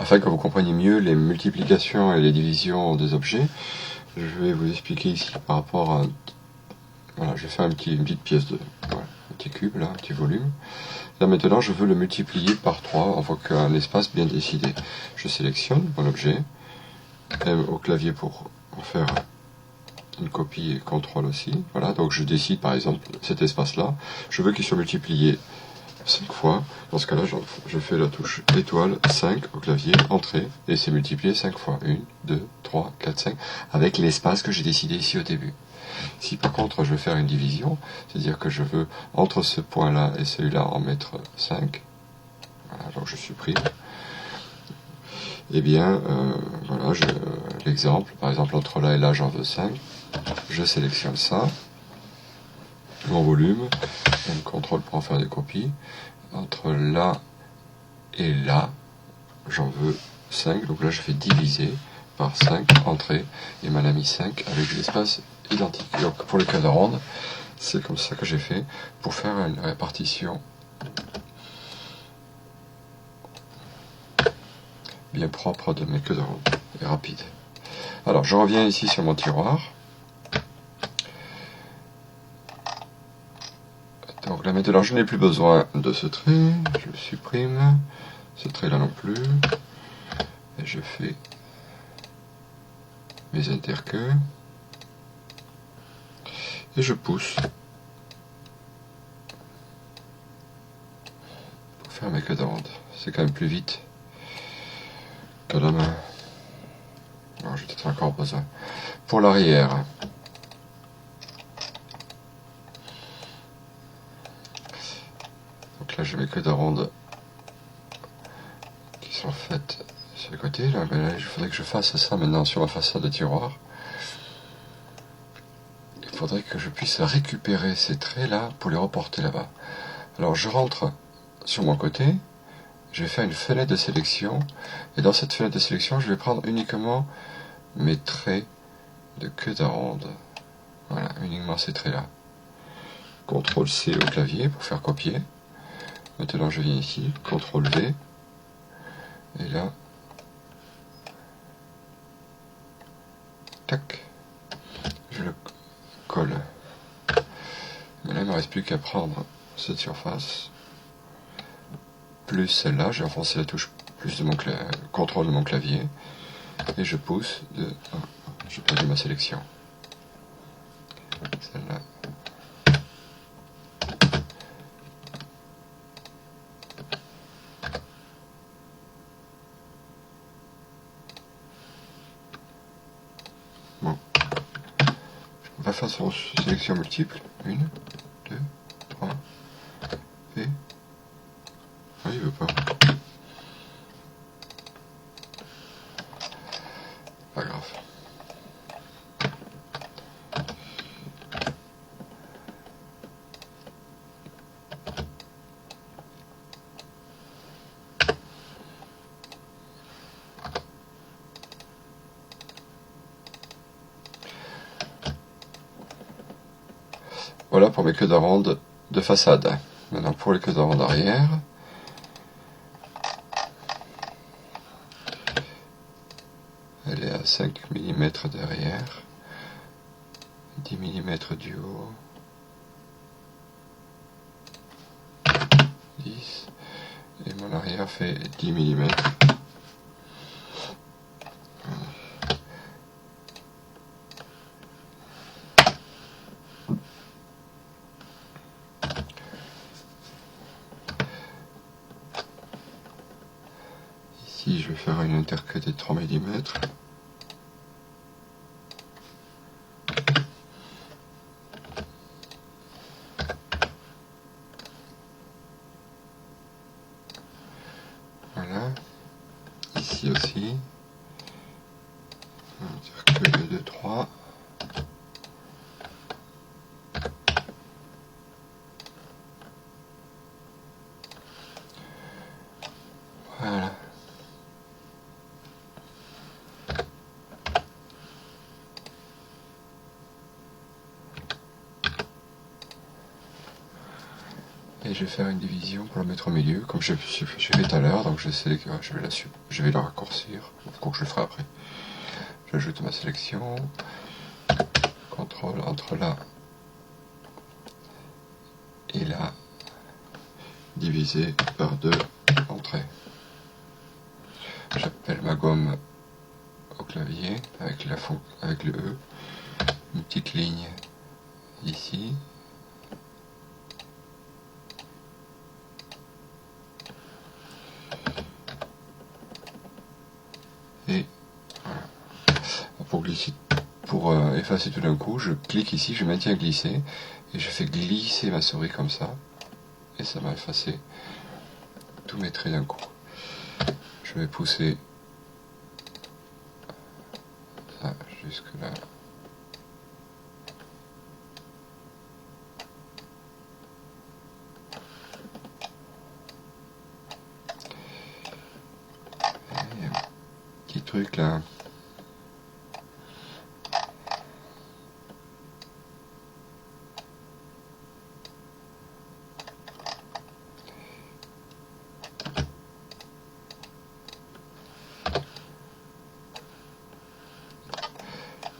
afin que vous compreniez mieux les multiplications et les divisions des objets, je vais vous expliquer ici par rapport à... Voilà, je vais faire une petite pièce de... Voilà, un petit cube, là, un petit volume. Là maintenant, je veux le multiplier par 3 en fonction d'un espace bien décidé. Je sélectionne mon objet, M au clavier pour en faire une copie et CTRL aussi. Voilà, donc je décide par exemple cet espace-là, je veux qu'il soit multiplié 5 fois. Dans ce cas-là, je fais la touche étoile 5 au clavier, entrée, et c'est multiplié 5 fois. 1, 2, 3, 4, 5, avec l'espace que j'ai décidé ici au début. Si par contre je veux faire une division, c'est-à-dire que je veux entre ce point-là et celui-là en mettre 5, voilà, donc je supprime, et bien voilà, l'exemple, par exemple entre là et là j'en veux 5, je sélectionne ça, mon volume, un contrôle pour en faire des copies, entre là et là, j'en veux 5, donc là je fais diviser par 5, entrée, et m'en a mis 5 avec l'espace identique. Donc pour les queues de ronde, c'est comme ça que j'ai fait pour faire une répartition bien propre de mes queues de ronde et rapide. Alors je reviens ici sur mon tiroir. Donc là maintenant je n'ai plus besoin de ce trait, je le supprime, ce trait là non plus, et je fais mes interqueux, et je pousse pour faire mes queues de ronde. C'est quand même plus vite que la main. Alors j'ai peut-être encore besoin. Pour l'arrière, donc là j'ai mes queues de ronde qui sont faites sur le côté. Là, ben là, il faudrait que je fasse ça maintenant sur ma façade de tiroir. Il faudrait que je puisse récupérer ces traits là pour les reporter là-bas. Alors je rentre sur mon côté, je vais faire une fenêtre de sélection, et dans cette fenêtre de sélection je vais prendre uniquement mes traits de queue de ronde. Voilà, uniquement ces traits là. CTRL C au clavier pour faire copier. Maintenant je viens ici, CTRL V, et là, tac, je le colle. Mais là il ne me reste plus qu'à prendre cette surface, plus celle-là, j'ai enfoncé la touche plus de mon CTRL de mon clavier, et je pousse de... Oh, j'ai perdu ma sélection. Celle-là. Bon. On va faire son sélection multiple. 1, 2, 3, et... Ah, il veut pas. Pas grave. Voilà pour mes queues de ronde de façade. Maintenant pour les queues de ronde arrière, elle est à 5 mm derrière, 10 mm du haut, 10, et mon arrière fait 10 mm. Ici je vais faire une interqueux de 3 mm. Voilà, ici aussi, interqueux de 3. Voilà. et je vais faire une division pour la mettre au milieu, comme j'ai fait tout à l'heure. Donc je vais la raccourcir, donc je le ferai après. J'ajoute ma sélection, contrôle entre là et là, divisé par 2 entrées. J'appelle ma gomme au clavier avec le E, une petite ligne ici. Et voilà. Pour effacer tout d'un coup, je clique ici, je maintiens glisser et je fais glisser ma souris comme ça et ça m'a effacé tous mes traits d'un coup. Je vais pousser ça jusque là. Et un petit truc là.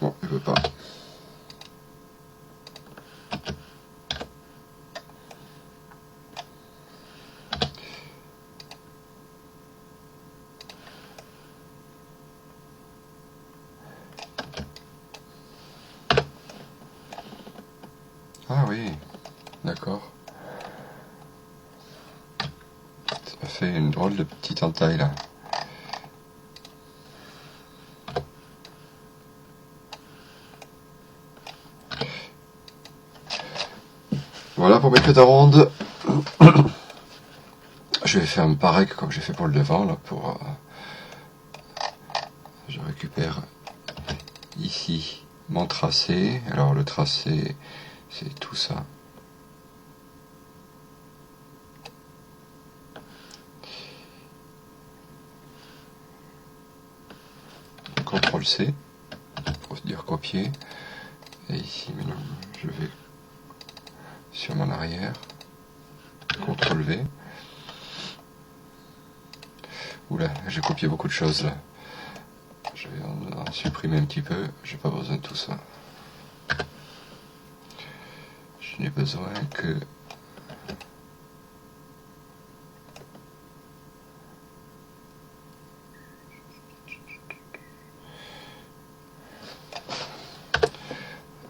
Bon, il veut pas. Ah oui, d'accord. Ça fait une drôle de petite entaille là. Voilà pour mes pétards rondes. Je vais faire un pareil que comme j'ai fait pour le devant là, je récupère ici mon tracé. Alors le tracé, c'est tout ça. CTRL C pour dire copier. Et ici maintenant je vais sur mon arrière. CTRL V. Oula, j'ai copié beaucoup de choses là. Je vais en supprimer un petit peu, j'ai pas besoin de tout ça. Je n'ai besoin que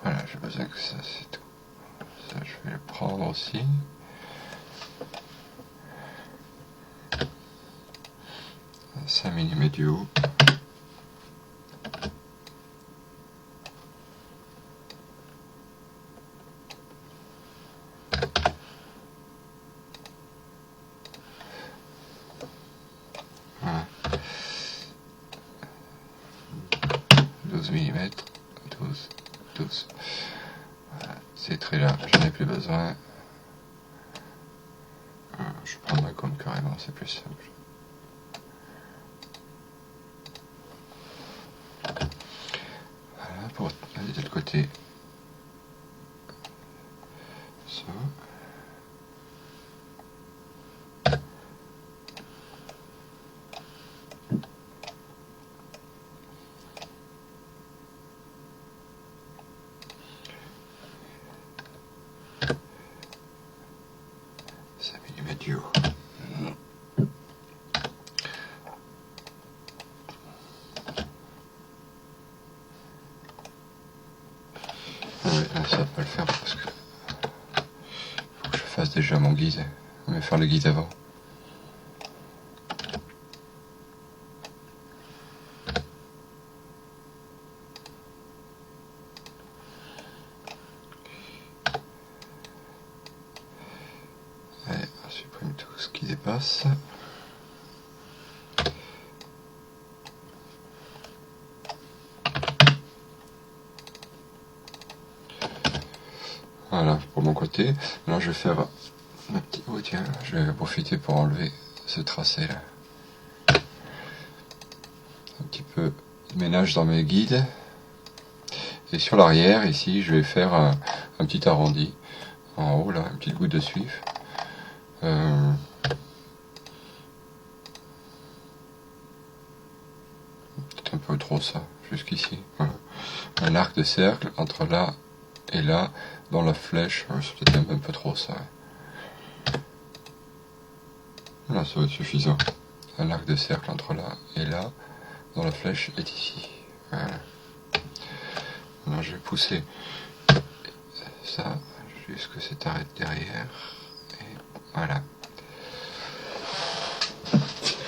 voilà, j'ai besoin que ça, c'est tout. Ça, je vais le prendre aussi. 5 mm du haut. Voilà. 12 mm. 12. Voilà. Ces traits-là, j'en ai plus besoin. Je vais prendre ma gomme carrément, c'est plus simple. Voilà, pour aller de l'autre côté. Ça. Du haut. Ouais, là, ça va pas le faire parce que faut que je fasse déjà mon guide. On va faire le guide avant. Allez, on supprime tout ce qui dépasse. Voilà, pour mon côté. Maintenant, je vais faire ma petite... Oh tiens, je vais profiter pour enlever ce tracé là. Un petit peu de ménage dans mes guides. Et sur l'arrière, ici, je vais faire un petit arrondi. En haut, là, une petite goutte de suif. Peut-être un peu trop ça, jusqu'ici. Voilà. Un arc de cercle entre là et là, dans la flèche, c'est peut-être un peu trop ça. Voilà, ça va être suffisant. Un arc de cercle entre là et là, dans la flèche est ici. Voilà. Alors je vais pousser ça jusque cette arête derrière. Et voilà.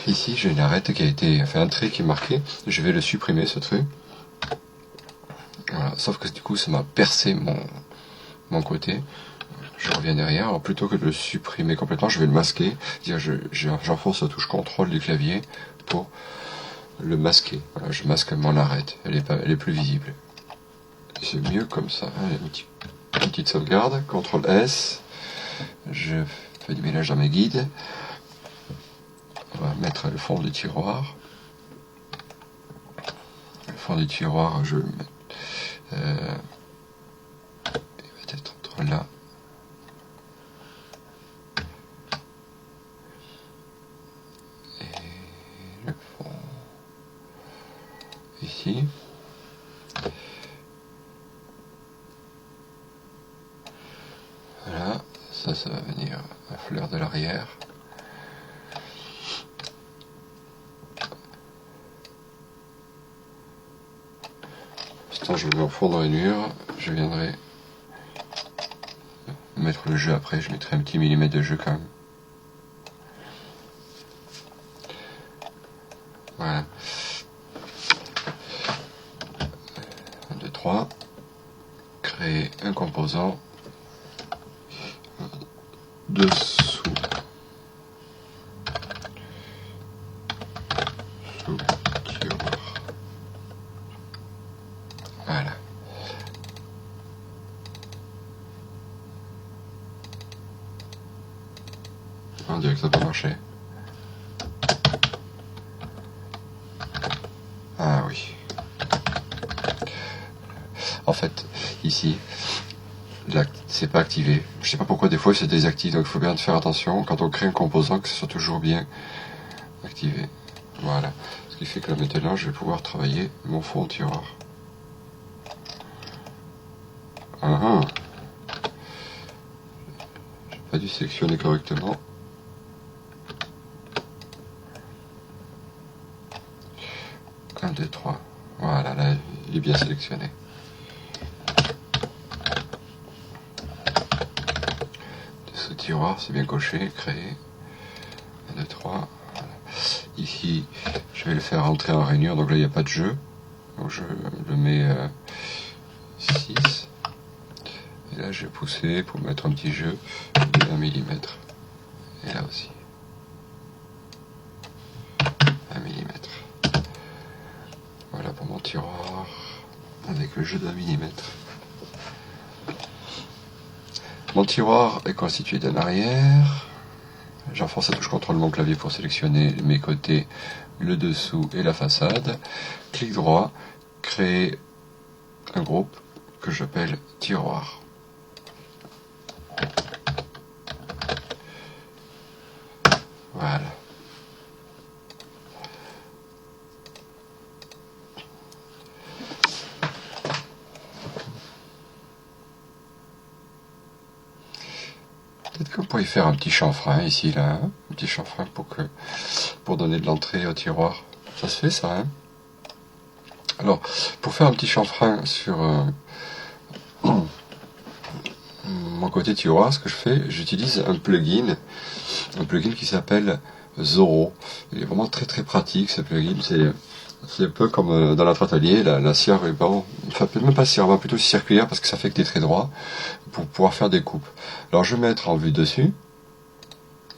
Ici j'ai une arête qui a été, enfin un trait qui est marqué. Je vais le supprimer ce trait. Voilà. Sauf que du coup ça m'a percé mon côté. Je reviens derrière. Alors plutôt que de le supprimer complètement, je vais le masquer. J'enfonce la touche CTRL du clavier pour le masquer. Voilà, je masque mon arête. Elle est plus visible. C'est mieux comme ça. Allez, une petite sauvegarde. CTRL S. Je fais du ménage dans mes guides. On va mettre le fond du tiroir. Le fond du tiroir, je vais le mettre. Il va être entre là. Et le fond. Ici. Voilà. Ça va venir à fleur de l'arrière. Je vais en fond de rainure, je viendrai mettre le jeu après, je mettrai un petit millimètre de jeu quand même. Voilà. 1, 2, 3. Créer un composant dessous. Sous tiroir. Voilà. On dirait que ça peut marcher. Ah oui. En fait, ici, là, c'est pas activé. Je sais pas pourquoi des fois c'est désactivé, donc il faut bien faire attention quand on crée un composant que ce soit toujours bien activé. Voilà. Ce qui fait que là maintenant je vais pouvoir travailler mon fond tiroir. J'ai pas dû sélectionner correctement. Un, 2, 3. Voilà, là il est bien sélectionné. Ce tiroir, c'est bien coché, créé. 1, 2, 3. Voilà. Ici, je vais le faire rentrer en rainure, donc là il n'y a pas de jeu. Donc je le mets 6. Et là je vais pousser pour mettre un petit jeu de 1 mm. Et là aussi. 1 mm. Voilà pour mon tiroir avec le jeu d'1 mm. Mon tiroir est constitué d'un arrière. J'enfonce la touche CTRL de mon clavier pour sélectionner mes côtés, le dessous et la façade. Clic droit, créer un groupe que j'appelle tiroir. Voilà. Peut-être qu'on pourrait faire un petit chanfrein ici, là, hein, un petit chanfrein pour donner de l'entrée au tiroir. Ça se fait ça, hein. Alors, pour faire un petit chanfrein sur mon côté tiroir, ce que je fais, j'utilise un plugin qui s'appelle Zoro. Il est vraiment très très pratique ce plugin. C'est un peu comme dans notre atelier, la scie à ruban, enfin même pas scie à ruban, plutôt scie circulaire parce que ça fait que des traits droits pour pouvoir faire des coupes. Alors je vais mettre en vue dessus.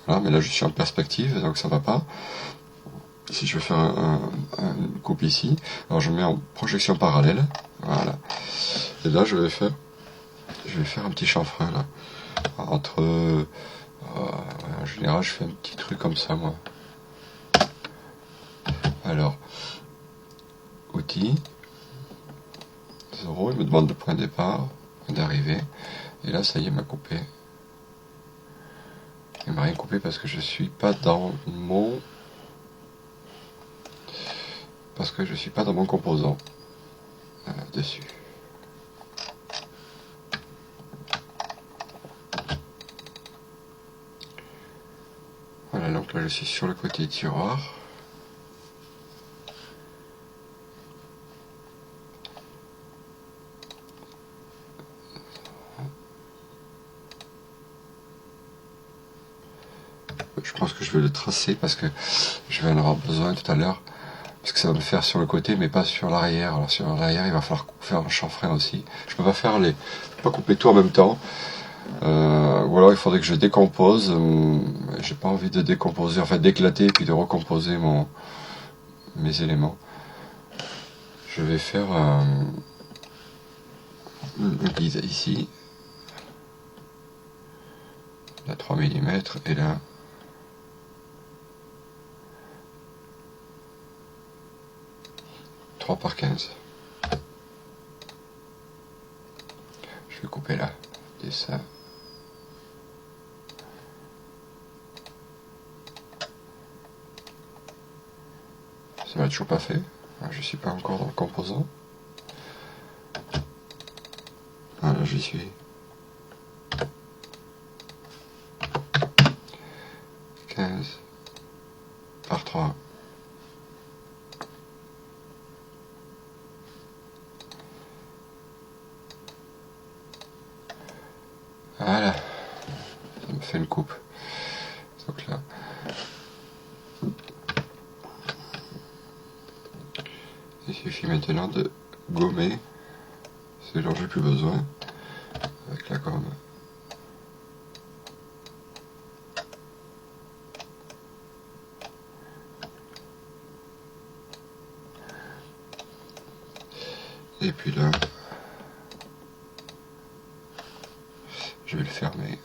Voilà, mais là je suis en perspective, donc ça va pas. Si je veux faire une coupe ici, alors je mets en projection parallèle. Voilà. Et là je vais faire un petit chanfrein là. Entre en général je fais un petit truc comme ça moi. Alors outils, Zoro, il me demande le point de départ, point d'arrivée, et là ça y est, il m'a coupé Il m'a rien coupé parce que je suis pas dans mon composant dessus. Voilà, donc là je suis sur le côté tiroir. Je pense que je vais le tracer parce que je vais en avoir besoin tout à l'heure. Parce que ça va me faire sur le côté mais pas sur l'arrière. Alors sur l'arrière il va falloir faire un chanfrein aussi. Je peux pas faire pas couper tout en même temps. Ou alors il faudrait que je décompose. J'ai pas envie de décomposer, en fait d'éclater et puis de recomposer mes éléments. Je vais faire une guise ici. Là 3 mm et là 3 par 15. Je vais couper là. Et ça. Ça m'a toujours pas fait. Je suis pas encore dans le composant. Voilà, j'y suis. 15 par 3. Voilà. Ça me fait une coupe. Donc là. Il suffit maintenant de gommer ce dont j'ai plus besoin avec la gomme. Et puis là, je vais le fermer.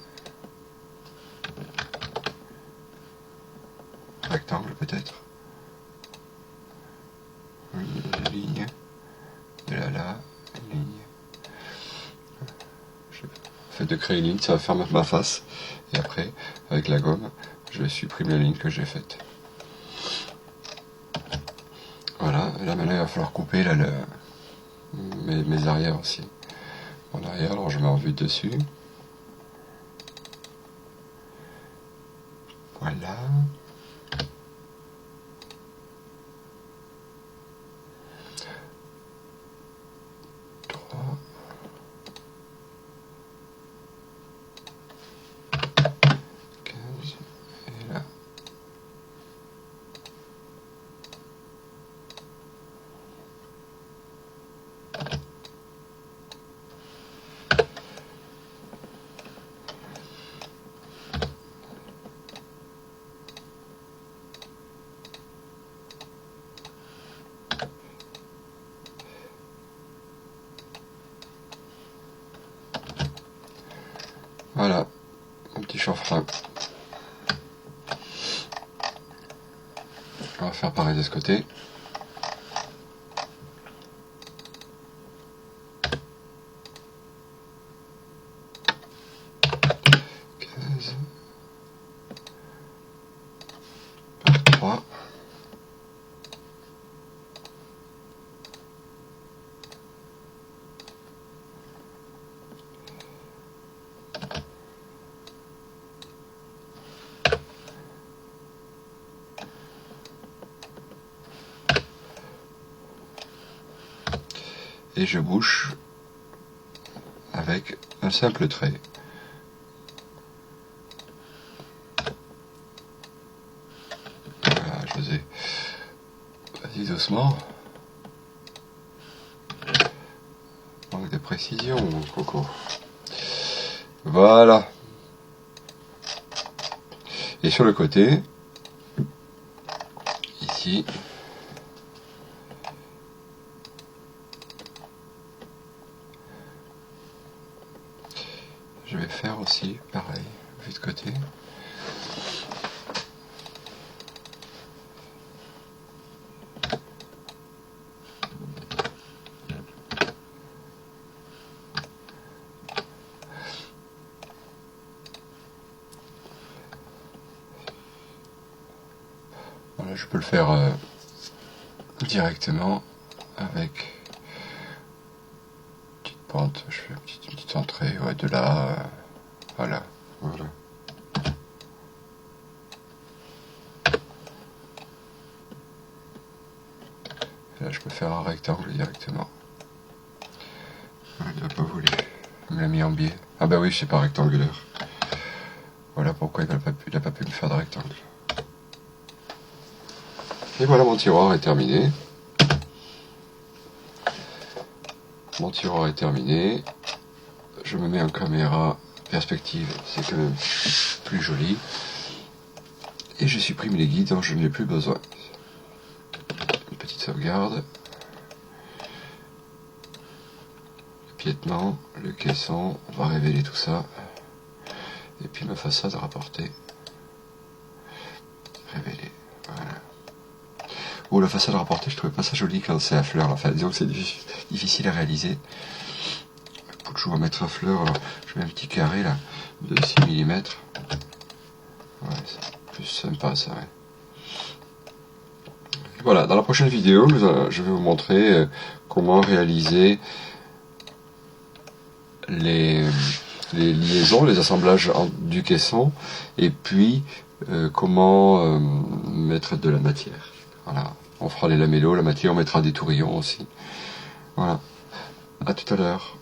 Rectangle peut-être. Une ligne. De là, une ligne. Le fait de créer une ligne, ça va faire ma face. Et après, avec la gomme, je supprime la ligne que j'ai faite. Voilà, là maintenant il va falloir couper là, mes arrières aussi. Mon arrière, alors je mets en vue dessus. Voilà. Voilà, un petit chanfrein. On va faire pareil de ce côté. Par 3. Et je bouche avec un simple trait. Voilà, je faisais. Vas-y doucement. Manque de précision, mon coco. Voilà. Et sur le côté, ici, je vais faire aussi pareil, vu de côté. je peux le faire directement avec une petite pente. Je fais une petite entrée, ouais, de là, voilà. Là, je peux faire un rectangle directement. Il n'a pas voulu. Il me l'a mis en biais. Ah bah oui, c'est pas rectangulaire. Voilà pourquoi il n'a pas pu me faire de rectangle. Et voilà, mon tiroir est terminé. Mon tiroir est terminé. Je me mets en caméra perspective, c'est quand même plus joli. Et je supprime les guides dont je n'ai plus besoin. Une petite sauvegarde. Le piétement, le caisson, on va révéler tout ça. Et puis ma façade rapportée. Révélée, voilà. Oh, la façade rapportée, je trouvais pas ça joli quand c'est à fleur. Enfin, disons que c'est difficile à réaliser. Pour toujours mettre à fleur, alors je mets un petit carré là, de 6 mm. Ouais, c'est plus sympa ça, ouais. Voilà, dans la prochaine vidéo, je vais vous montrer comment réaliser les liaisons, les assemblages du caisson, et puis comment mettre de la matière. Voilà, on fera les lamellos, la matière, on mettra des tourillons aussi. Voilà, à tout à l'heure.